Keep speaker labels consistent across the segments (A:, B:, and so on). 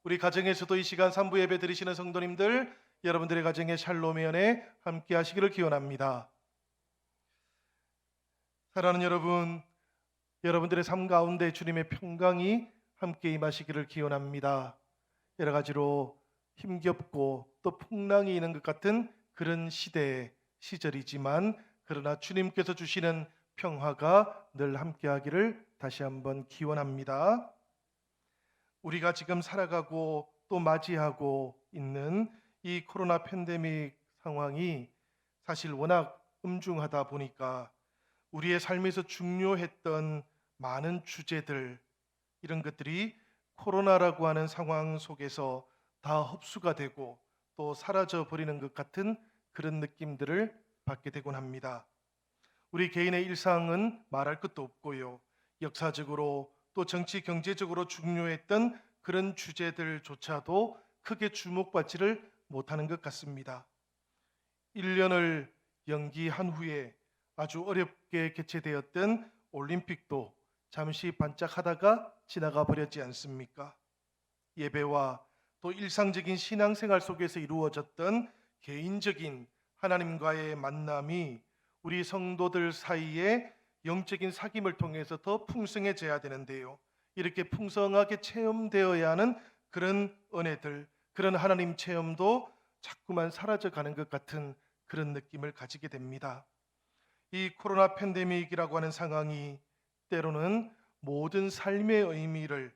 A: 우리 가정에서도 이 시간 3부 예배 드리시는 성도님들, 여러분들의 가정에 샬롬의 은혜 함께 하시기를 기원합니다. 사랑하는 여러분, 여러분들의 삶 가운데 주님의 평강이 함께 임하시기를 기원합니다. 여러 가지로 힘겹고 또 풍랑이 있는 것 같은 그런 시절이지만, 그러나 주님께서 주시는 평화가 늘 함께 하기를 다시 한번 기원합니다. 우리가 지금 살아가고 또 맞이하고 있는 이 코로나 팬데믹 상황이 사실 워낙 엄중하다 보니까 우리의 삶에서 중요했던 많은 주제들, 이런 것들이 코로나라고 하는 상황 속에서 다 흡수가 되고 또 사라져 버리는 것 같은 그런 느낌들을 받게 되곤 합니다. 우리 개인의 일상은 말할 것도 없고요. 역사적으로 또 정치 경제적으로 중요했던 그런 주제들조차도 크게 주목받지를 못하는 것 같습니다. 1년을 연기한 후에 아주 어렵게 개최되었던 올림픽도 잠시 반짝하다가 지나가 버렸지 않습니까? 예배와 또 일상적인 신앙생활 속에서 이루어졌던 개인적인 하나님과의 만남이 우리 성도들 사이에 영적인 사귐을 통해서 더 풍성해져야 되는데요. 이렇게 풍성하게 체험되어야 하는 그런 은혜들, 그런 하나님 체험도 자꾸만 사라져가는 것 같은 그런 느낌을 가지게 됩니다. 이 코로나 팬데믹이라고 하는 상황이 때로는 모든 삶의 의미를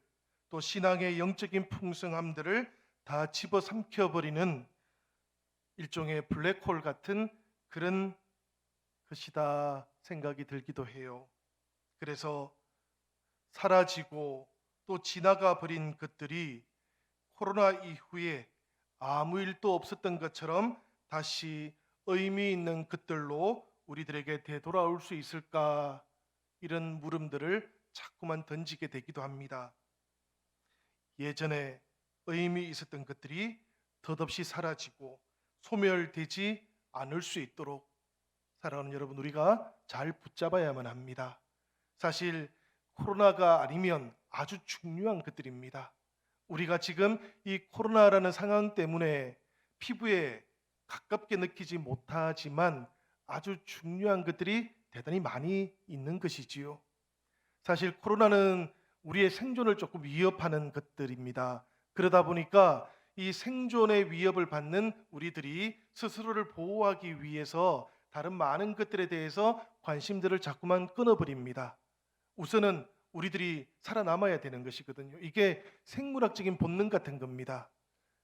A: 또 신앙의 영적인 풍성함들을 다 집어삼켜버리는 일종의 블랙홀 같은 그런 것이다 생각이 들기도 해요. 그래서 사라지고 또 지나가 버린 것들이 코로나 이후에 아무 일도 없었던 것처럼 다시 의미 있는 것들로 우리들에게 되돌아올 수 있을까, 이런 물음들을 자꾸만 던지게 되기도 합니다. 예전에 의미 있었던 것들이 덧없이 사라지고 소멸되지 않을 수 있도록 사랑하는 여러분, 우리가 잘 붙잡아야만 합니다. 사실 코로나가 아니면 아주 중요한 것들입니다. 우리가 지금 이 코로나라는 상황 때문에 피부에 가깝게 느끼지 못하지만 아주 중요한 것들이 대단히 많이 있는 것이지요. 사실 코로나는 우리의 생존을 조금 위협하는 것들입니다. 그러다 보니까 이 생존의 위협을 받는 우리들이 스스로를 보호하기 위해서 다른 많은 것들에 대해서 관심들을 자꾸만 끊어버립니다. 우선은 우리들이 살아남아야 되는 것이거든요. 이게 생물학적인 본능 같은 겁니다.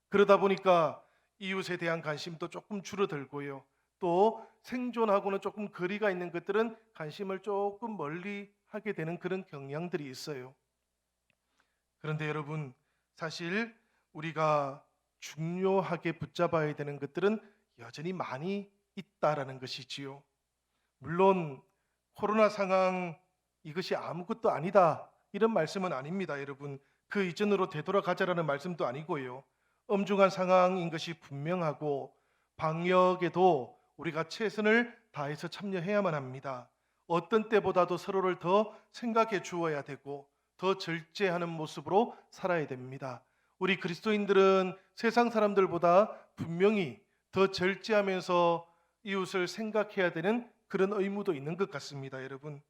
A: 그러다 보니까 이웃에 대한 관심도 조금 줄어들고요. 또 생존하고는 조금 거리가 있는 것들은 관심을 조금 멀리 하게 되는 그런 경향들이 있어요. 그런데 여러분, 사실 우리가 중요하게 붙잡아야 되는 것들은 여전히 많이 있다라는 것이지요. 물론 코로나 상황 이것이 아무것도 아니다, 이런 말씀은 아닙니다. 여러분, 그 이전으로 되돌아가자라는 말씀도 아니고요. 엄중한 상황인 것이 분명하고 방역에도 우리가 최선을 다해서 참여해야만 합니다. 어떤 때보다도 서로를 더 생각해 주어야 되고 더 절제하는 모습으로 살아야 됩니다. 우리 그리스도인들은 세상 사람들보다 분명히 더 절제하면서 이웃을 생각해야 되는 그런 의무도 있는 것 같습니다, 여러분.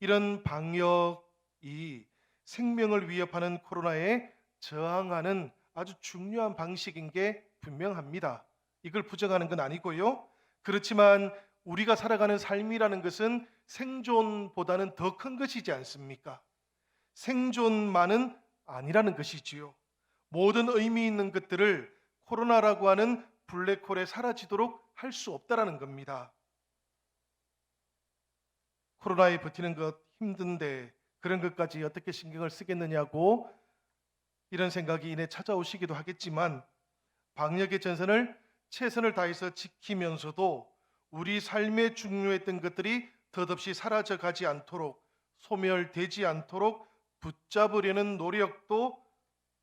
A: 이런 방역이 생명을 위협하는 코로나에 저항하는 아주 중요한 방식인 게 분명합니다. 이걸 부정하는 건 아니고요. 그렇지만 우리가 살아가는 삶이라는 것은 생존보다는 더 큰 것이지 않습니까? 생존만은 아니라는 것이지요. 모든 의미 있는 것들을 코로나라고 하는 블랙홀에 사라지도록 할 수 없다라는 겁니다. 코로나에 버티는 것 힘든데 그런 것까지 어떻게 신경을 쓰겠느냐고 이런 생각이 이내 찾아오시기도 하겠지만, 방역의 전선을 최선을 다해서 지키면서도 우리 삶에 중요했던 것들이 덧없이 사라져 가지 않도록, 소멸되지 않도록 붙잡으려는 노력도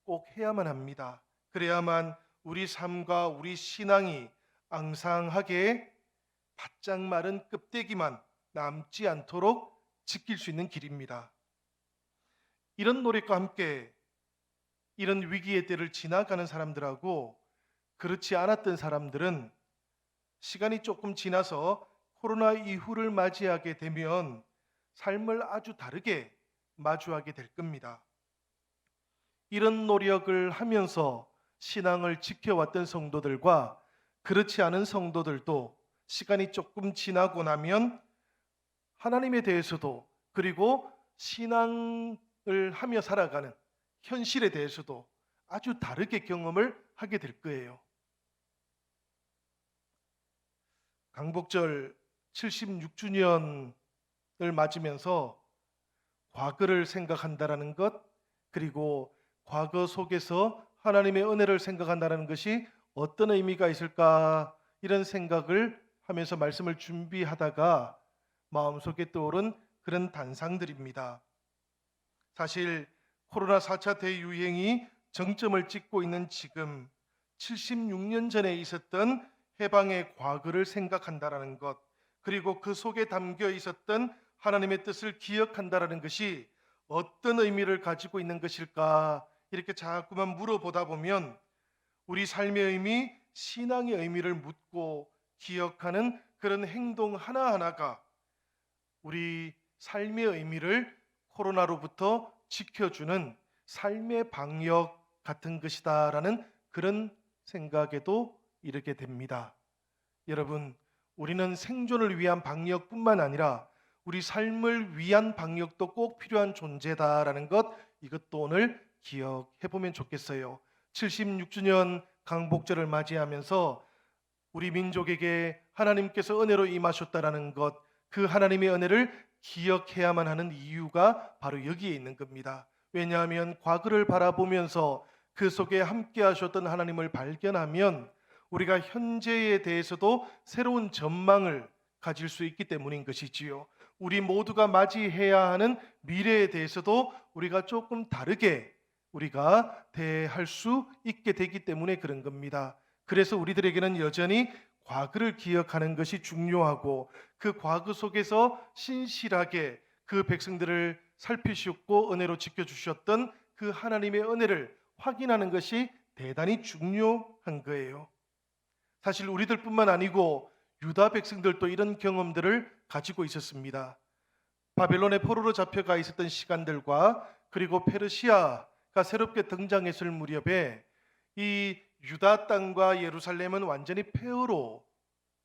A: 꼭 해야만 합니다. 그래야만 우리 삶과 우리 신앙이 앙상하게 바짝 마른 껍데기만 남지 않도록 지킬 수 있는 길입니다. 이런 노력과 함께 이런 위기의 때를 지나가는 사람들하고 그렇지 않았던 사람들은 시간이 조금 지나서 코로나 이후를 맞이하게 되면 삶을 아주 다르게 마주하게 될 겁니다. 이런 노력을 하면서 신앙을 지켜왔던 성도들과 그렇지 않은 성도들도 시간이 조금 지나고 나면 하나님에 대해서도 그리고 신앙을 하며 살아가는 현실에 대해서도 아주 다르게 경험을 하게 될 거예요. 강복절 76주년을 맞으면서 과거를 생각한다라는 것, 그리고 과거 속에서 하나님의 은혜를 생각한다는 것이 어떤 의미가 있을까, 이런 생각을 하면서 말씀을 준비하다가 마음속에 떠오른 그런 단상들입니다. 사실 코로나 4차 대유행이 정점을 찍고 있는 지금 76년 전에 있었던 해방의 과거를 생각한다라는 것, 그리고 그 속에 담겨 있었던 하나님의 뜻을 기억한다라는 것이 어떤 의미를 가지고 있는 것일까, 이렇게 자꾸만 물어보다 보면 우리 삶의 의미, 신앙의 의미를 묻고 기억하는 그런 행동 하나하나가 우리 삶의 의미를 코로나로부터 지켜주는 삶의 방역 같은 것이다라는 그런 생각에도 이르게 됩니다. 여러분, 우리는 생존을 위한 방역뿐만 아니라 우리 삶을 위한 방역도 꼭 필요한 존재다라는 것, 이것도 오늘 기억해 보면 좋겠어요. 76주년 강복절을 맞이하면서 우리 민족에게 하나님께서 은혜로 임하셨다라는 것, 그 하나님의 은혜를 기억해야만 하는 이유가 바로 여기에 있는 겁니다. 왜냐하면 과거를 바라보면서 그 속에 함께 하셨던 하나님을 발견하면 우리가 현재에 대해서도 새로운 전망을 가질 수 있기 때문인 것이지요. 우리 모두가 맞이해야 하는 미래에 대해서도 우리가 조금 다르게 우리가 대할 수 있게 되기 때문에 그런 겁니다. 그래서 우리들에게는 여전히 과거를 기억하는 것이 중요하고, 그 과거 속에서 신실하게 그 백성들을 살피셨고 은혜로 지켜주셨던 그 하나님의 은혜를 확인하는 것이 대단히 중요한 거예요. 사실 우리들뿐만 아니고 유다 백성들도 이런 경험들을 가지고 있었습니다. 바벨론의 포로로 잡혀가 있었던 시간들과 그리고 페르시아가 새롭게 등장했을 무렵에 이 유다 땅과 예루살렘은 완전히 폐허로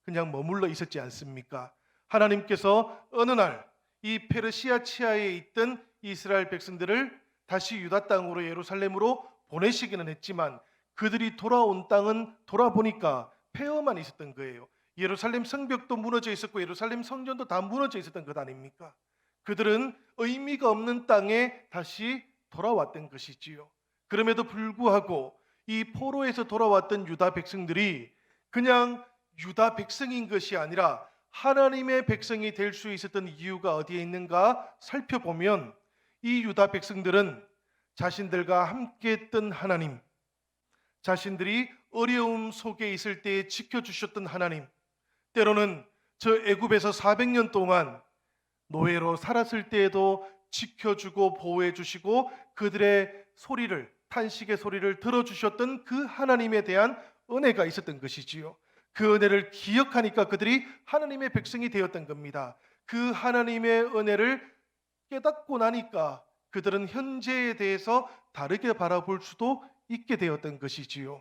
A: 그냥 머물러 있었지 않습니까? 하나님께서 어느 날 이 페르시아 치하에 있던 이스라엘 백성들을 다시 유다 땅으로 예루살렘으로 보내시기는 했지만 그들이 돌아온 땅은 돌아보니까 폐허만 있었던 거예요. 예루살렘 성벽도 무너져 있었고 예루살렘 성전도 다 무너져 있었던 것 아닙니까? 그들은 의미가 없는 땅에 다시 돌아왔던 것이지요. 그럼에도 불구하고 이 포로에서 돌아왔던 유다 백성들이 그냥 유다 백성인 것이 아니라 하나님의 백성이 될 수 있었던 이유가 어디에 있는가 살펴보면, 이 유다 백성들은 자신들과 함께 했던 하나님, 자신들이 어려움 속에 있을 때에 지켜주셨던 하나님, 때로는 저 애굽에서 400년 동안 노예로 살았을 때에도 지켜주고 보호해 주시고 그들의 소리를, 탄식의 소리를 들어주셨던 그 하나님에 대한 은혜가 있었던 것이지요. 그 은혜를 기억하니까 그들이 하나님의 백성이 되었던 겁니다. 그 하나님의 은혜를 깨닫고 나니까 그들은 현재에 대해서 다르게 바라볼 수도 있게 되었던 것이지요.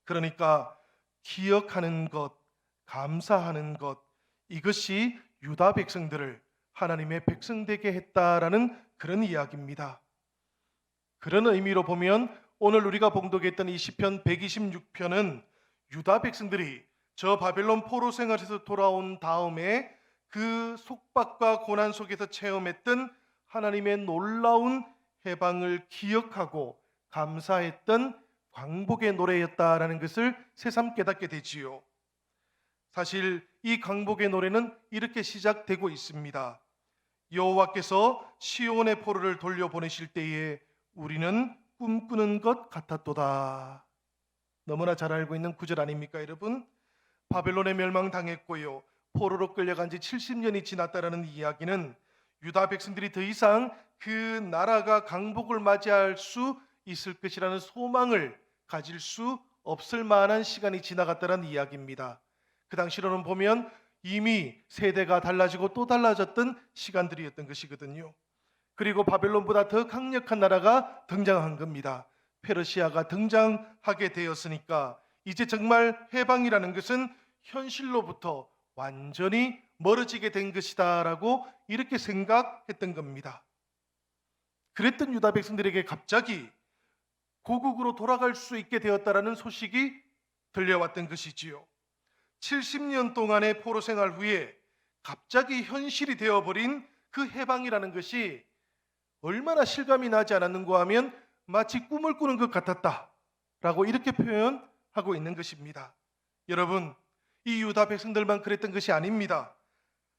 A: 그러니까 기억하는 것, 감사하는 것, 이것이 유다 백성들을 하나님의 백성 되게 했다라는 그런 이야기입니다. 그런 의미로 보면 오늘 우리가 봉독했던 이 시편 126편은 유다 백성들이 저 바벨론 포로 생활에서 돌아온 다음에 그 속박과 고난 속에서 체험했던 하나님의 놀라운 해방을 기억하고 감사했던 광복의 노래였다라는 것을 새삼 깨닫게 되지요. 사실 이 광복의 노래는 이렇게 시작되고 있습니다. 여호와께서 시온의 포로를 돌려보내실 때에 우리는 꿈꾸는 것 같았도다. 너무나 잘 알고 있는 구절 아닙니까, 여러분? 바벨론에 멸망당했고요, 포로로 끌려간 지 70년이 지났다라는 이야기는 유다 백성들이 더 이상 그 나라가 강복을 맞이할 수 있을 것이라는 소망을 가질 수 없을 만한 시간이 지나갔다는 이야기입니다. 그 당시로는 보면 이미 세대가 달라지고 또 달라졌던 시간들이었던 것이거든요. 그리고 바벨론보다 더 강력한 나라가 등장한 겁니다. 페르시아가 등장하게 되었으니까 이제 정말 해방이라는 것은 현실로부터 완전히 멀어지게 된 것이다라고 이렇게 생각했던 겁니다. 그랬던 유다 백성들에게 갑자기 고국으로 돌아갈 수 있게 되었다라는 소식이 들려왔던 것이지요. 70년 동안의 포로 생활 후에 갑자기 현실이 되어버린 그 해방이라는 것이 얼마나 실감이 나지 않았는가 하면 마치 꿈을 꾸는 것 같았다라고 이렇게 표현하고 있는 것입니다. 여러분, 이 유다 백성들만 그랬던 것이 아닙니다.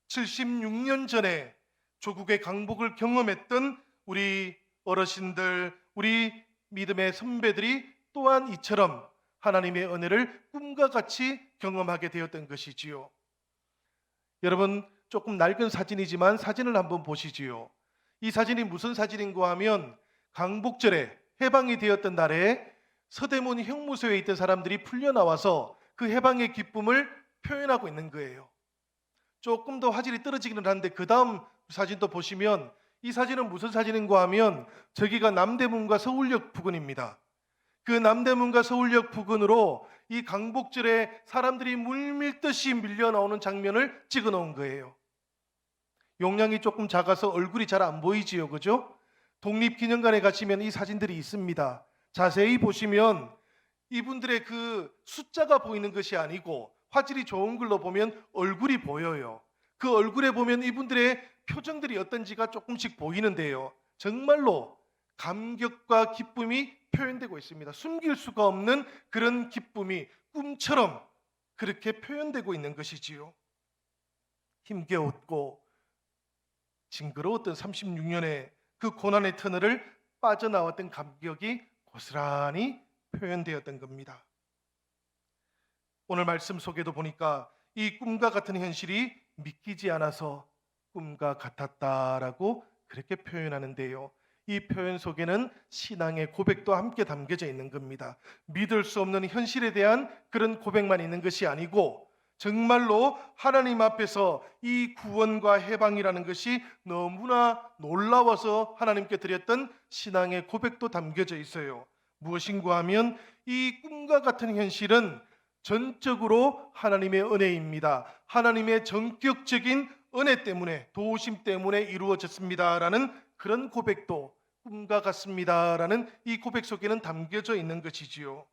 A: 76년 전에 조국의 강복을 경험했던 우리 어르신들, 우리 믿음의 선배들이 또한 이처럼 하나님의 은혜를 꿈과 같이 경험하게 되었던 것이지요. 여러분, 조금 낡은 사진이지만 사진을 한번 보시지요. 이 사진이 무슨 사진인가 하면 강복절에 해방이 되었던 날에 서대문 형무소에 있던 사람들이 풀려나와서 그 해방의 기쁨을 표현하고 있는 거예요. 조금 더 화질이 떨어지기는 한데 그 다음 사진도 보시면 이 사진은 무슨 사진인가 하면 저기가 남대문과 서울역 부근입니다. 그 남대문과 서울역 부근으로 이 강복절에 사람들이 물밀듯이 밀려 나오는 장면을 찍어 놓은 거예요. 용량이 조금 작아서 얼굴이 잘 안 보이지요, 그죠? 독립기념관에 가시면 이 사진들이 있습니다. 자세히 보시면 이분들의 그 숫자가 보이는 것이 아니고 화질이 좋은 걸로 보면 얼굴이 보여요. 그 얼굴에 보면 이분들의 표정들이 어떤지가 조금씩 보이는데요. 정말로 감격과 기쁨이 표현되고 있습니다. 숨길 수가 없는 그런 기쁨이 꿈처럼 그렇게 표현되고 있는 것이지요. 힘겨웠고 징그러웠던 36년의 그 고난의 터널을 빠져나왔던 감격이 고스란히 표현되었던 겁니다. 오늘 말씀 속에도 보니까 이 꿈과 같은 현실이 믿기지 않아서 꿈과 같았다라고 그렇게 표현하는데요. 이 표현 속에는 신앙의 고백도 함께 담겨져 있는 겁니다. 믿을 수 없는 현실에 대한 그런 고백만 있는 것이 아니고 정말로 하나님 앞에서 이 구원과 해방이라는 것이 너무나 놀라워서 하나님께 드렸던 신앙의 고백도 담겨져 있어요. 무엇인가 하면 이 꿈과 같은 현실은 전적으로 하나님의 은혜입니다. 하나님의 전격적인 은혜 때문에, 도우심 때문에 이루어졌습니다라는 그런 고백도 꿈과 같습니다라는 이 고백 속에는 담겨져 있는 것이지요.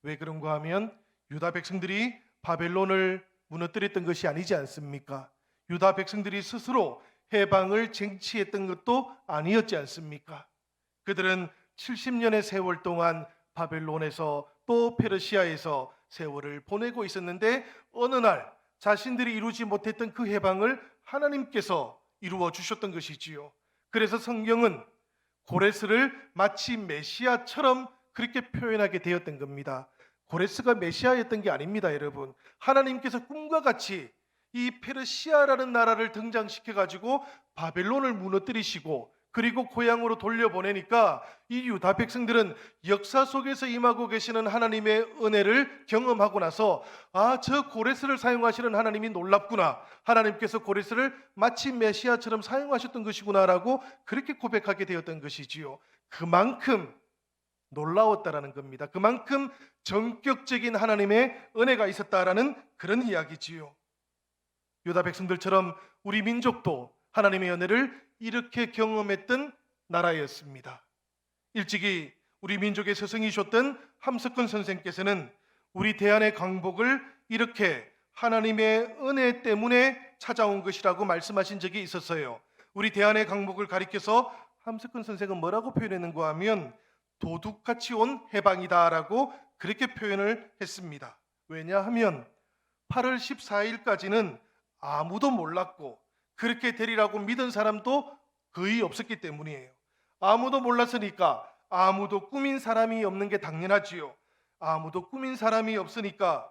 A: 왜 그런가 하면 유다 백성들이 바벨론을 무너뜨렸던 것이 아니지 않습니까? 유다 백성들이 스스로 해방을 쟁취했던 것도 아니었지 않습니까? 그들은 70년의 세월 동안 바벨론에서 또 페르시아에서 세월을 보내고 있었는데 어느 날 자신들이 이루지 못했던 그 해방을 하나님께서 이루어 주셨던 것이지요. 그래서 성경은 고레스를 마치 메시아처럼 그렇게 표현하게 되었던 겁니다. 고레스가 메시아였던 게 아닙니다, 여러분. 하나님께서 꿈과 같이 이 페르시아라는 나라를 등장시켜 가지고 바벨론을 무너뜨리시고 그리고 고향으로 돌려보내니까 이 유다 백성들은 역사 속에서 임하고 계시는 하나님의 은혜를 경험하고 나서 저 고레스를 사용하시는 하나님이 놀랍구나. 하나님께서 고레스를 마치 메시아처럼 사용하셨던 것이구나라고 그렇게 고백하게 되었던 것이지요. 그만큼 놀라웠다라는 겁니다. 그만큼 전격적인 하나님의 은혜가 있었다라는 그런 이야기지요. 유다 백성들처럼 우리 민족도 하나님의 은혜를 이렇게 경험했던 나라였습니다. 일찍이 우리 민족의 스승이셨던 함석헌 선생께서는 우리 대한의 강복을 이렇게 하나님의 은혜 때문에 찾아온 것이라고 말씀하신 적이 있었어요. 우리 대한의 강복을 가리켜서 함석헌 선생은 뭐라고 표현했는가 하면 도둑같이 온 해방이다라고 그렇게 표현을 했습니다. 왜냐하면 8월 14일까지는 아무도 몰랐고 그렇게 되리라고 믿은 사람도 거의 없었기 때문이에요. 아무도 몰랐으니까 아무도 꾸민 사람이 없는 게 당연하지요. 아무도 꾸민 사람이 없으니까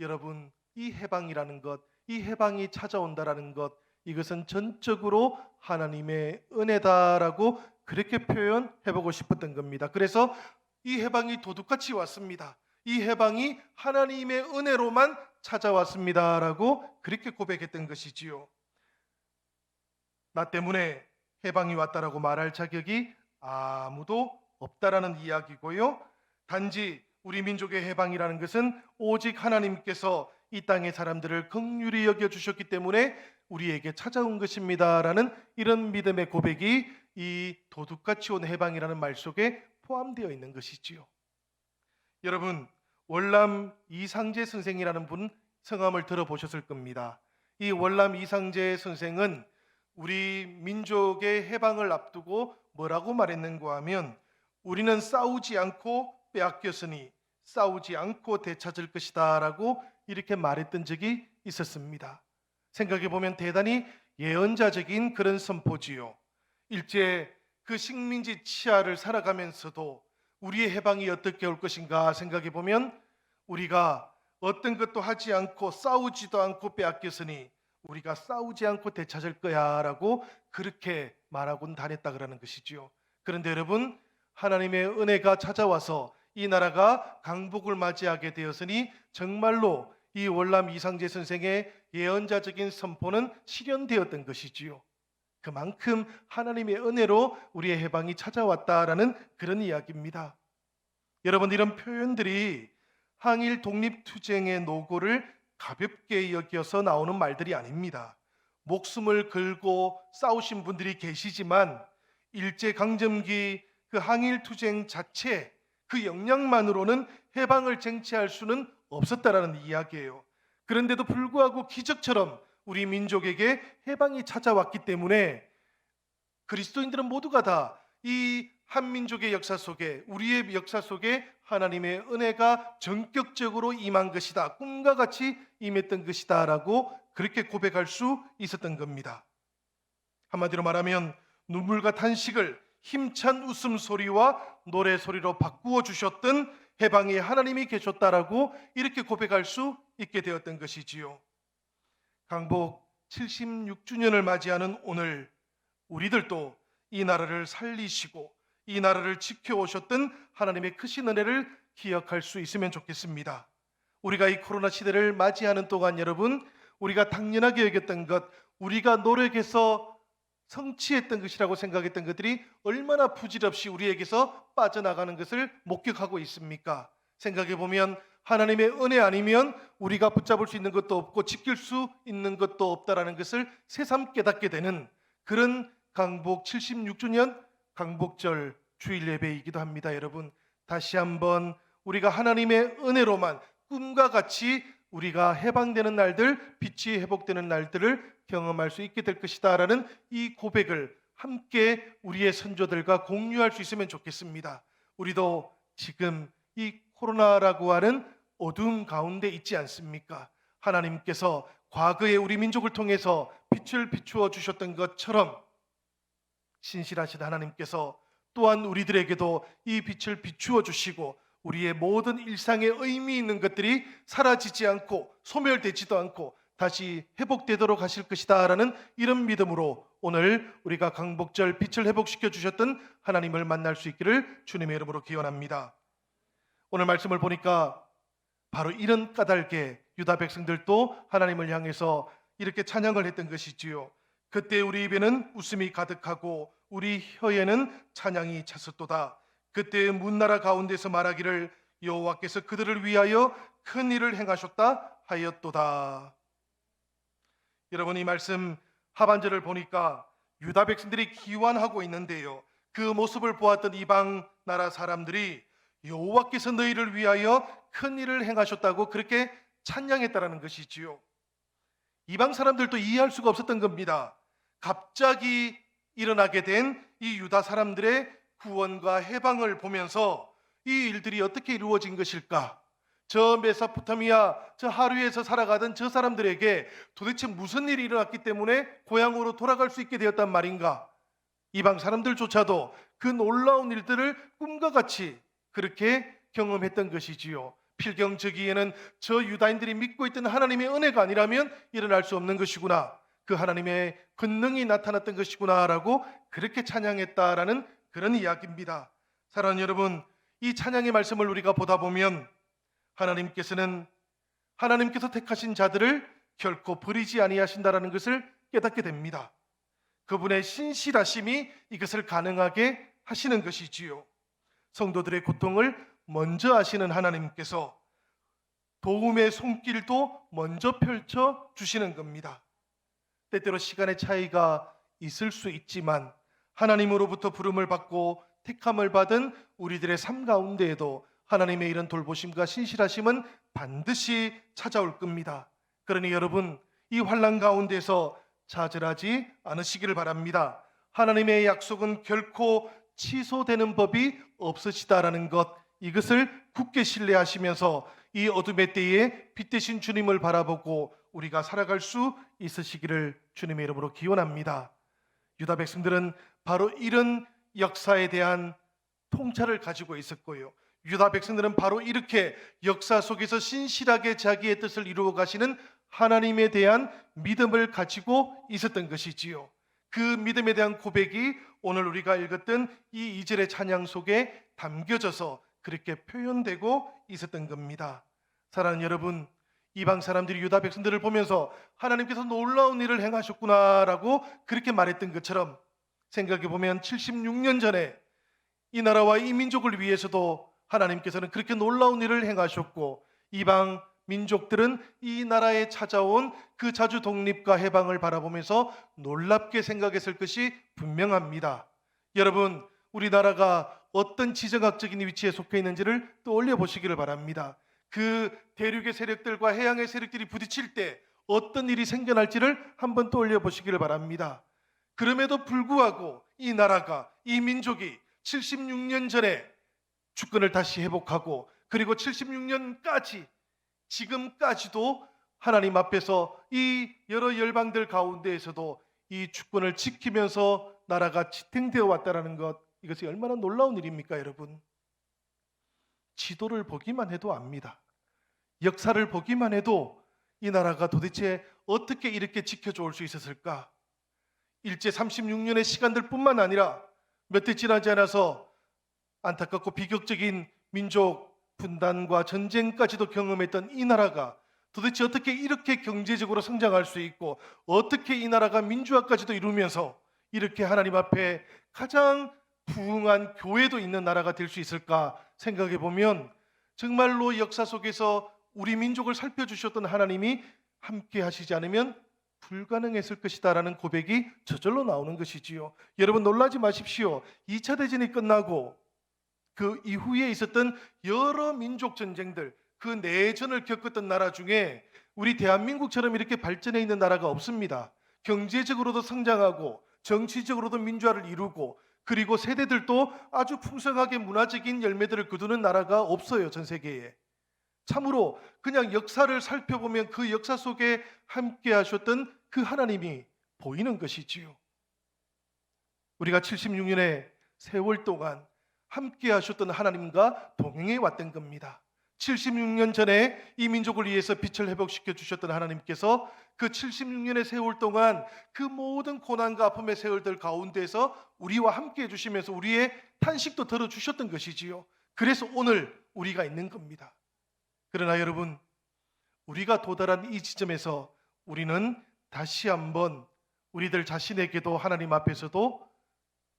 A: 여러분, 이 해방이라는 것, 이 해방이 찾아온다라는 것, 이것은 전적으로 하나님의 은혜다라고 그렇게 표현해보고 싶었던 겁니다. 그래서 이 해방이 도둑같이 왔습니다. 이 해방이 하나님의 은혜로만 찾아왔습니다라고 그렇게 고백했던 것이지요. 나 때문에 해방이 왔다라고 말할 자격이 아무도 없다라는 이야기고요. 단지 우리 민족의 해방이라는 것은 오직 하나님께서 이 땅의 사람들을 긍휼히 여겨 주셨기 때문에 우리에게 찾아온 것입니다라는 이런 믿음의 고백이 이 도둑같이 온 해방이라는 말 속에 포함되어 있는 것이지요. 여러분, 월남 이상재 선생이라는 분 성함을 들어보셨을 겁니다. 이 월남 이상재 선생은 우리 민족의 해방을 앞두고 뭐라고 말했는가 하면, 우리는 싸우지 않고 빼앗겼으니 싸우지 않고 되찾을 것이다 라고 이렇게 말했던 적이 있었습니다. 생각해 보면 대단히 예언자적인 그런 선포지요. 일제 그 식민지 치하를 살아가면서도 우리의 해방이 어떻게 올 것인가 생각해 보면, 우리가 어떤 것도 하지 않고 싸우지도 않고 빼앗겼으니 우리가 싸우지 않고 되찾을 거야 라고 그렇게 말하곤 다녔다 그러는 것이지요. 그런데 여러분, 하나님의 은혜가 찾아와서 이 나라가 강복을 맞이하게 되었으니 정말로 이 월남 이상재 선생의 예언자적인 선포는 실현되었던 것이지요. 그만큼 하나님의 은혜로 우리의 해방이 찾아왔다라는 그런 이야기입니다. 여러분, 이런 표현들이 항일 독립투쟁의 노고를 가볍게 여겨서 나오는 말들이 아닙니다. 목숨을 걸고 싸우신 분들이 계시지만 일제강점기 그 항일투쟁 자체 그 역량만으로는 해방을 쟁취할 수는 없었다라는 이야기예요. 그런데도 불구하고 기적처럼 우리 민족에게 해방이 찾아왔기 때문에 그리스도인들은 모두가 다 이 한민족의 역사 속에, 우리의 역사 속에 하나님의 은혜가 전격적으로 임한 것이다, 꿈과 같이 임했던 것이다 라고 그렇게 고백할 수 있었던 겁니다. 한마디로 말하면 눈물과 탄식을 힘찬 웃음소리와 노래소리로 바꾸어 주셨던 해방의 하나님이 계셨다라고 이렇게 고백할 수 있게 되었던 것이지요. 강복 76주년을 맞이하는 오늘, 우리들도 이 나라를 살리시고 이 나라를 지켜오셨던 하나님의 크신 은혜를 기억할 수 있으면 좋겠습니다. 우리가 이 코로나 시대를 맞이하는 동안 여러분, 우리가 당연하게 여겼던 것, 우리가 노력해서 성취했던 것이라고 생각했던 것들이 얼마나 부질없이 우리에게서 빠져나가는 것을 목격하고 있습니까? 생각해 보면 하나님의 은혜 아니면 우리가 붙잡을 수 있는 것도 없고 지킬 수 있는 것도 없다라는 것을 새삼 깨닫게 되는 그런 강복 76주년 강복절 주일 예배이기도 합니다. 여러분, 다시 한번 우리가 하나님의 은혜로만 꿈과 같이 우리가 해방되는 날들, 빛이 회복되는 날들을 경험할 수 있게 될 것이다 라는 이 고백을 함께 우리의 선조들과 공유할 수 있으면 좋겠습니다. 우리도 지금 이 코로나라고 하는 어두움 가운데 있지 않습니까? 하나님께서 과거에 우리 민족을 통해서 빛을 비추어 주셨던 것처럼 신실하신 하나님께서 또한 우리들에게도 이 빛을 비추어 주시고 우리의 모든 일상에 의미 있는 것들이 사라지지 않고 소멸되지도 않고 다시 회복되도록 하실 것이다 라는 이런 믿음으로 오늘 우리가 강복절 빛을 회복시켜 주셨던 하나님을 만날 수 있기를 주님의 이름으로 기원합니다. 오늘 말씀을 보니까 바로 이런 까닭에 유다 백성들도 하나님을 향해서 이렇게 찬양을 했던 것이지요. 그때 우리 입에는 웃음이 가득하고 우리 혀에는 찬양이 찼었도다. 그때 문나라 가운데서 말하기를 여호와께서 그들을 위하여 큰 일을 행하셨다 하였도다. 여러분, 이 말씀 하반절을 보니까 유다 백성들이 기완하고 있는데요, 그 모습을 보았던 이방 나라 사람들이 여호와께서 너희를 위하여 큰 일을 행하셨다고 그렇게 찬양했다라는 것이지요. 이방 사람들도 이해할 수가 없었던 겁니다. 갑자기 일어나게 된 이 유다 사람들의 구원과 해방을 보면서 이 일들이 어떻게 이루어진 것일까? 저 메소포타미아, 저 하루에서 살아가던 저 사람들에게 도대체 무슨 일이 일어났기 때문에 고향으로 돌아갈 수 있게 되었단 말인가? 이방 사람들조차도 그 놀라운 일들을 꿈과 같이 그렇게 경험했던 것이지요. 필경저기에는 저 유다인들이 믿고 있던 하나님의 은혜가 아니라면 일어날 수 없는 것이구나. 그 하나님의 권능이 나타났던 것이구나라고 그렇게 찬양했다라는 그런 이야기입니다. 사랑하는 여러분, 이 찬양의 말씀을 우리가 보다 보면 하나님께서 택하신 자들을 결코 버리지 아니하신다라는 것을 깨닫게 됩니다. 그분의 신실하심이 이것을 가능하게 하시는 것이지요. 성도들의 고통을 먼저 아시는 하나님께서 도움의 손길도 먼저 펼쳐 주시는 겁니다. 때때로 시간의 차이가 있을 수 있지만 하나님으로부터 부름을 받고 택함을 받은 우리들의 삶 가운데에도 하나님의 이런 돌보심과 신실하심은 반드시 찾아올 겁니다. 그러니 여러분, 이 환난 가운데서 좌절하지 않으시기를 바랍니다. 하나님의 약속은 결코 취소되는 법이 없으시다라는 것, 이것을 굳게 신뢰하시면서 이 어둠의 때에 빛 되신 주님을 바라보고 우리가 살아갈 수 있으시기를 주님의 이름으로 기원합니다. 유다 백성들은 바로 이런 역사에 대한 통찰을 가지고 있었고요. 유다 백성들은 바로 이렇게 역사 속에서 신실하게 자기의 뜻을 이루어 가시는 하나님에 대한 믿음을 가지고 있었던 것이지요. 그 믿음에 대한 고백이 오늘 우리가 읽었던 이 2절의 찬양 속에 담겨져서 그렇게 표현되고 있었던 겁니다. 사랑하는 여러분, 이방 사람들이 유다 백성들을 보면서 하나님께서 놀라운 일을 행하셨구나라고 그렇게 말했던 것처럼 생각해 보면 76년 전에 이 나라와 이 민족을 위해서도 하나님께서는 그렇게 놀라운 일을 행하셨고, 이방 민족들은 이 나라에 찾아온 그 자주 독립과 해방을 바라보면서 놀랍게 생각했을 것이 분명합니다. 여러분, 우리나라가 어떤 지정학적인 위치에 속해 있는지를 떠올려 보시기를 바랍니다. 그 대륙의 세력들과 해양의 세력들이 부딪힐 때 어떤 일이 생겨날지를 한번 떠올려 보시기를 바랍니다. 그럼에도 불구하고 이 나라가, 이 민족이 76년 전에 주권을 다시 회복하고, 그리고 76년까지 지금까지도 하나님 앞에서 이 여러 열방들 가운데에서도 이 주권을 지키면서 나라가 지탱되어 왔다는 것, 이것이 얼마나 놀라운 일입니까, 여러분? 지도를 보기만 해도 압니다. 역사를 보기만 해도 이 나라가 도대체 어떻게 이렇게 지켜져 올 수 있었을까? 일제 36년의 시간들 뿐만 아니라 몇 해 지나지 않아서 안타깝고 비극적인 민족 분단과 전쟁까지도 경험했던 이 나라가 도대체 어떻게 이렇게 경제적으로 성장할 수 있고, 어떻게 이 나라가 민주화까지도 이루면서 이렇게 하나님 앞에 가장 부흥한 교회도 있는 나라가 될 수 있을까 생각해 보면, 정말로 역사 속에서 우리 민족을 살펴주셨던 하나님이 함께 하시지 않으면 불가능했을 것이다라는 고백이 저절로 나오는 것이지요. 여러분, 놀라지 마십시오. 2차 대전이 끝나고 그 이후에 있었던 여러 민족 전쟁들, 그 내전을 겪었던 나라 중에 우리 대한민국처럼 이렇게 발전해 있는 나라가 없습니다. 경제적으로도 성장하고 정치적으로도 민주화를 이루고, 그리고 세대들도 아주 풍성하게 문화적인 열매들을 거두는 나라가 없어요, 전 세계에. 참으로 그냥 역사를 살펴보면 그 역사 속에 함께 하셨던 그 하나님이 보이는 것이지요. 우리가 76년의 세월 동안 함께 하셨던 하나님과 동행해 왔던 겁니다. 76년 전에 이 민족을 위해서 빛을 회복시켜 주셨던 하나님께서 그 76년의 세월 동안 그 모든 고난과 아픔의 세월들 가운데서 우리와 함께 해주시면서 우리의 탄식도 들어주셨던 것이지요. 그래서 오늘 우리가 있는 겁니다. 그러나 여러분, 우리가 도달한 이 지점에서 우리는 다시 한번 우리들 자신에게도 하나님 앞에서도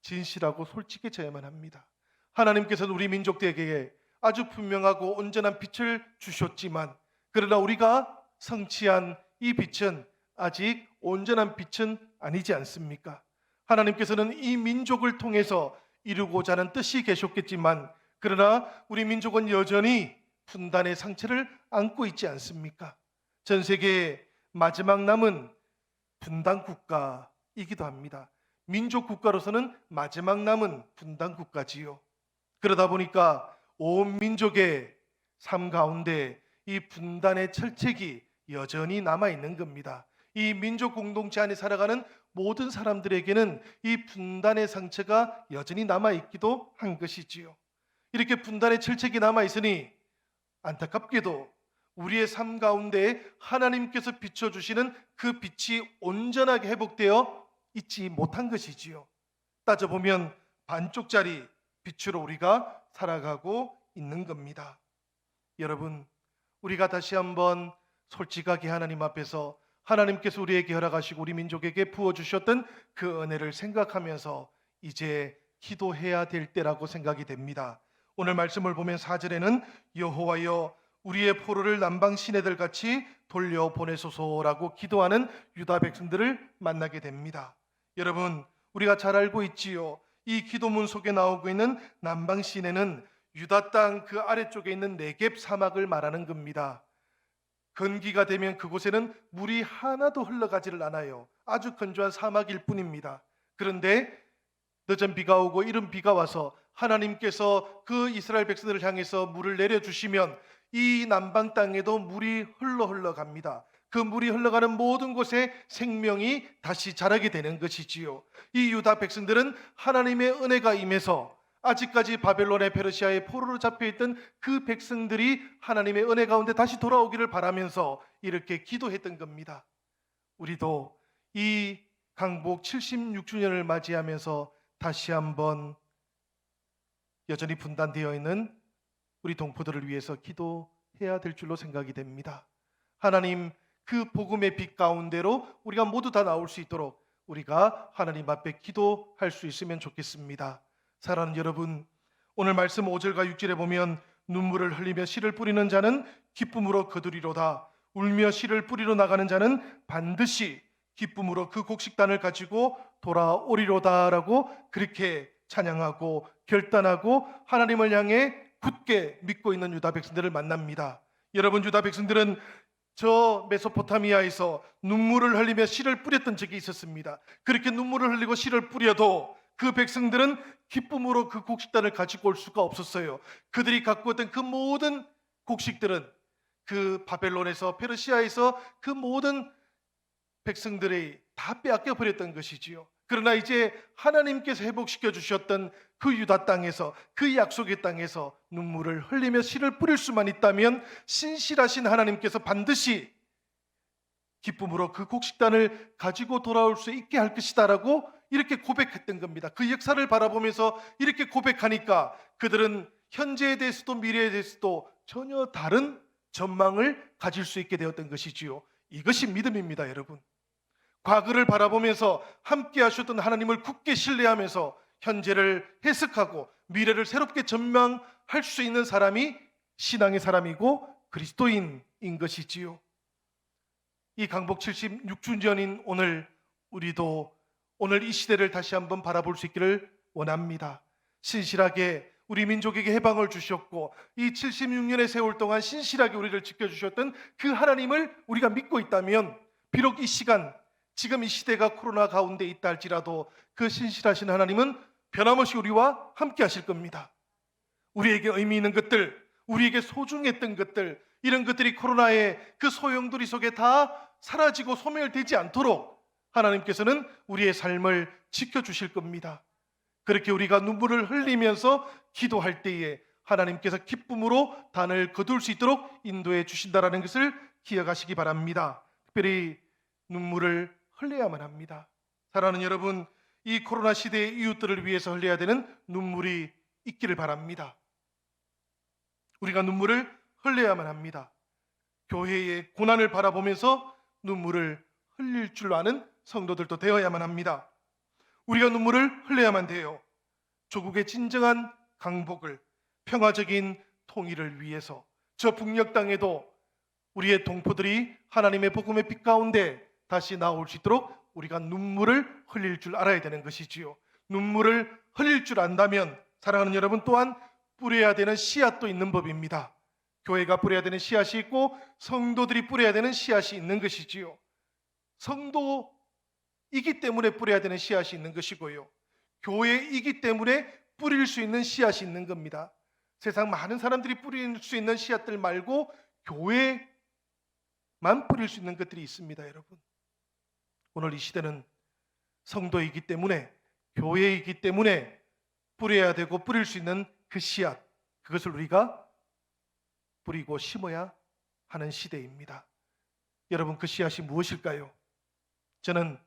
A: 진실하고 솔직해져야만 합니다. 하나님께서는 우리 민족들에게 아주 분명하고 온전한 빛을 주셨지만, 그러나 우리가 성취한 이 빛은 아직 온전한 빛은 아니지 않습니까? 하나님께서는 이 민족을 통해서 이루고자 하는 뜻이 계셨겠지만, 그러나 우리 민족은 여전히 분단의 상처를 안고 있지 않습니까? 전 세계의 마지막 남은 분단 국가이기도 합니다. 민족 국가로서는 마지막 남은 분단 국가지요. 그러다 보니까 온 민족의 삶 가운데 이 분단의 철책이 여전히 남아있는 겁니다. 이 민족 공동체 안에 살아가는 모든 사람들에게는 이 분단의 상처가 여전히 남아있기도 한 것이지요. 이렇게 분단의 철책이 남아있으니 안타깝게도 우리의 삶 가운데 하나님께서 비춰주시는 그 빛이 온전하게 회복되어 있지 못한 것이지요. 따져보면 반쪽짜리 빛으로 우리가 살아가고 있는 겁니다. 여러분, 우리가 다시 한번 솔직하게 하나님 앞에서 하나님께서 우리에게 허락하시고 우리 민족에게 부어주셨던 그 은혜를 생각하면서 이제 기도해야 될 때라고 생각이 됩니다. 오늘 말씀을 보면 4절에는 여호와여 우리의 포로를 남방 시내들 같이 돌려보내소서라고 기도하는 유다 백성들을 만나게 됩니다. 여러분, 우리가 잘 알고 있지요. 이 기도문 속에 나오고 있는 남방 시내는 유다 땅 그 아래쪽에 있는 네겝 사막을 말하는 겁니다. 건기가 되면 그곳에는 물이 하나도 흘러가지를 않아요. 아주 건조한 사막일 뿐입니다. 그런데 늦은 비가 오고 이른 비가 와서 하나님께서 그 이스라엘 백성들을 향해서 물을 내려주시면 이 남방 땅에도 물이 흘러갑니다. 그 물이 흘러가는 모든 곳에 생명이 다시 자라게 되는 것이지요. 이 유다 백성들은 하나님의 은혜가 임해서 아직까지 바벨론의 페르시아의 포로로 잡혀있던 그 백성들이 하나님의 은혜 가운데 다시 돌아오기를 바라면서 이렇게 기도했던 겁니다. 우리도 이 강복 76주년을 맞이하면서 다시 한번 여전히 분단되어 있는 우리 동포들을 위해서 기도해야 될 줄로 생각이 됩니다. 하나님, 그 복음의 빛 가운데로 우리가 모두 다 나올 수 있도록 우리가 하나님 앞에 기도할 수 있으면 좋겠습니다. 사랑하는 여러분, 오늘 말씀 5절과 6절에 보면 눈물을 흘리며 씨를 뿌리는 자는 기쁨으로 거두리로다. 울며 씨를 뿌리러 나가는 자는 반드시 기쁨으로 그 곡식단을 가지고 돌아오리로다라고 그렇게 찬양하고 결단하고 하나님을 향해 굳게 믿고 있는 유다 백성들을 만납니다. 여러분, 유다 백성들은 저 메소포타미아에서 눈물을 흘리며 씨를 뿌렸던 적이 있었습니다. 그렇게 눈물을 흘리고 씨를 뿌려도 그 백성들은 기쁨으로 그 곡식단을 가지고 올 수가 없었어요. 그들이 갖고 있던 그 모든 곡식들은 그 바벨론에서 페르시아에서 그 모든 백성들이 다 빼앗겨 버렸던 것이지요. 그러나 이제 하나님께서 회복시켜 주셨던 그 유다 땅에서, 그 약속의 땅에서 눈물을 흘리며 씨를 뿌릴 수만 있다면 신실하신 하나님께서 반드시 기쁨으로 그 곡식단을 가지고 돌아올 수 있게 할 것이다라고 이렇게 고백했던 겁니다. 그 역사를 바라보면서 이렇게 고백하니까 그들은 현재에 대해서도 미래에 대해서도 전혀 다른 전망을 가질 수 있게 되었던 것이지요. 이것이 믿음입니다, 여러분. 과거를 바라보면서 함께 하셨던 하나님을 굳게 신뢰하면서 현재를 해석하고 미래를 새롭게 전망할 수 있는 사람이 신앙의 사람이고 그리스도인인 것이지요. 이 강복 76주년인 오늘 우리도 오늘 이 시대를 다시 한번 바라볼 수 있기를 원합니다. 신실하게 우리 민족에게 해방을 주셨고 이 76년의 세월 동안 신실하게 우리를 지켜주셨던 그 하나님을 우리가 믿고 있다면 비록 이 시간 지금 이 시대가 코로나 가운데 있다 할지라도 그 신실하신 하나님은 변함없이 우리와 함께 하실 겁니다. 우리에게 의미 있는 것들, 우리에게 소중했던 것들, 이런 것들이 코로나의 그 소용돌이 속에 다 사라지고 소멸되지 않도록 하나님께서는 우리의 삶을 지켜주실 겁니다. 그렇게 우리가 눈물을 흘리면서 기도할 때에 하나님께서 기쁨으로 단을 거둘 수 있도록 인도해 주신다는 것을 기억하시기 바랍니다. 특별히 눈물을 흘려야만 합니다. 사랑하는 여러분, 이 코로나 시대의 이웃들을 위해서 흘려야 되는 눈물이 있기를 바랍니다. 우리가 눈물을 흘려야만 합니다. 교회의 고난을 바라보면서 눈물을 흘릴 줄 아는 성도들도 되어야만 합니다. 우리가 눈물을 흘려야만 돼요. 조국의 진정한 강복을, 평화적인 통일을 위해서 저 북녘 땅에도 우리의 동포들이 하나님의 복음의 빛 가운데 다시 나올 수 있도록 우리가 눈물을 흘릴 줄 알아야 되는 것이지요. 눈물을 흘릴 줄 안다면 사랑하는 여러분 또한 뿌려야 되는 씨앗도 있는 법입니다. 교회가 뿌려야 되는 씨앗이 있고 성도들이 뿌려야 되는 씨앗이 있는 것이지요. 성도이기 때문에 뿌려야 되는 씨앗이 있는 것이고요. 교회이기 때문에 뿌릴 수 있는 씨앗이 있는 겁니다. 세상 많은 사람들이 뿌릴 수 있는 씨앗들 말고 교회만 뿌릴 수 있는 것들이 있습니다, 여러분. 오늘 이 시대는 성도이기 때문에, 교회이기 때문에 뿌려야 되고 뿌릴 수 있는 그 씨앗, 그것을 우리가 뿌리고 심어야 하는 시대입니다. 여러분, 그 씨앗이 무엇일까요? 저는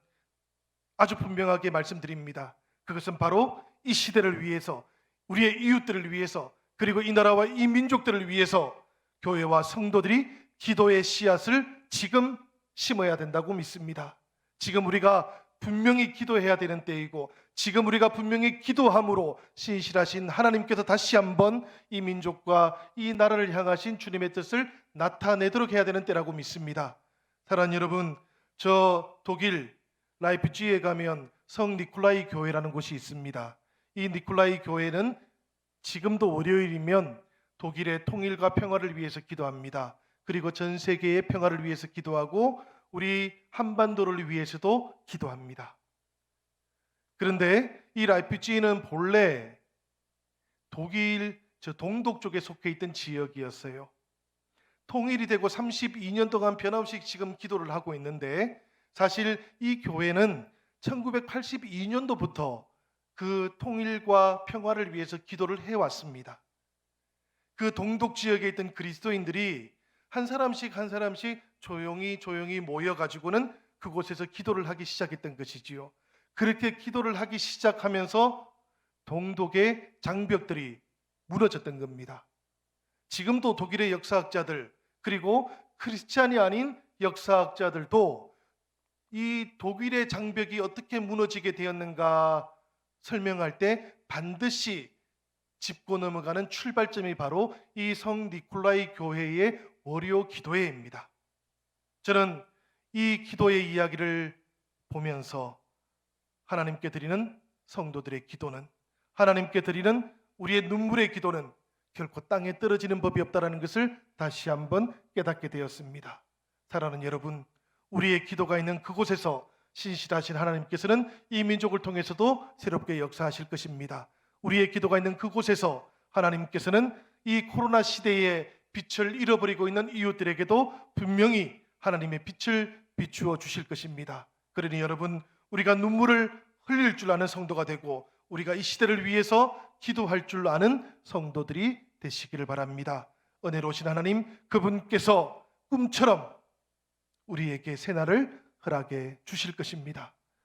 A: 아주 분명하게 말씀드립니다. 그것은 바로 이 시대를 위해서, 우리의 이웃들을 위해서, 그리고 이 나라와 이 민족들을 위해서 교회와 성도들이 기도의 씨앗을 지금 심어야 된다고 믿습니다. 지금 우리가 분명히 기도해야 되는 때이고, 지금 우리가 분명히 기도함으로 신실하신 하나님께서 다시 한번 이 민족과 이 나라를 향하신 주님의 뜻을 나타내도록 해야 되는 때라고 믿습니다. 사랑하는 여러분, 저 독일 라이프치히에 가면 성 니콜라이 교회라는 곳이 있습니다. 이 니콜라이 교회는 지금도 월요일이면 독일의 통일과 평화를 위해서 기도합니다. 그리고 전 세계의 평화를 위해서 기도하고 우리 한반도를 위해서도 기도합니다. 그런데 이 라이프치히는 본래 독일 저 동독 쪽에 속해 있던 지역이었어요. 통일이 되고 32년 동안 변함없이 지금 기도를 하고 있는데, 사실 이 교회는 1982년도부터 그 통일과 평화를 위해서 기도를 해왔습니다. 그 동독 지역에 있던 그리스도인들이 한 사람씩 조용히 모여가지고는 그곳에서 기도를 하기 시작했던 것이지요. 그렇게 기도를 하기 시작하면서 동독의 장벽들이 무너졌던 겁니다. 지금도 독일의 역사학자들, 그리고 크리스찬이 아닌 역사학자들도 이 독일의 장벽이 어떻게 무너지게 되었는가 설명할 때 반드시 짚고 넘어가는 출발점이 바로 이 성 니콜라이 교회의 월요 기도회입니다. 저는 이 기도의 이야기를 보면서 하나님께 드리는 성도들의 기도는, 하나님께 드리는 우리의 눈물의 기도는 결코 땅에 떨어지는 법이 없다는 것을 다시 한번 깨닫게 되었습니다. 사랑하는 여러분, 우리의 기도가 있는 그곳에서 신실하신 하나님께서는 이 민족을 통해서도 새롭게 역사하실 것입니다. 우리의 기도가 있는 그곳에서 하나님께서는 이 코로나 시대에 빛을 잃어버리고 있는 이웃들에게도 분명히 하나님의 빛을 비추어 주실 것입니다. 그러니 여러분, 우리가 눈물을 흘릴 줄 아는 성도가 되고 우리가 이 시대를 위해서 기도할 줄 아는 성도들이 되시기를 바랍니다. 은혜로우신 하나님, 그분께서 꿈처럼 우리에게 새날을 허락해 주실 것입니다.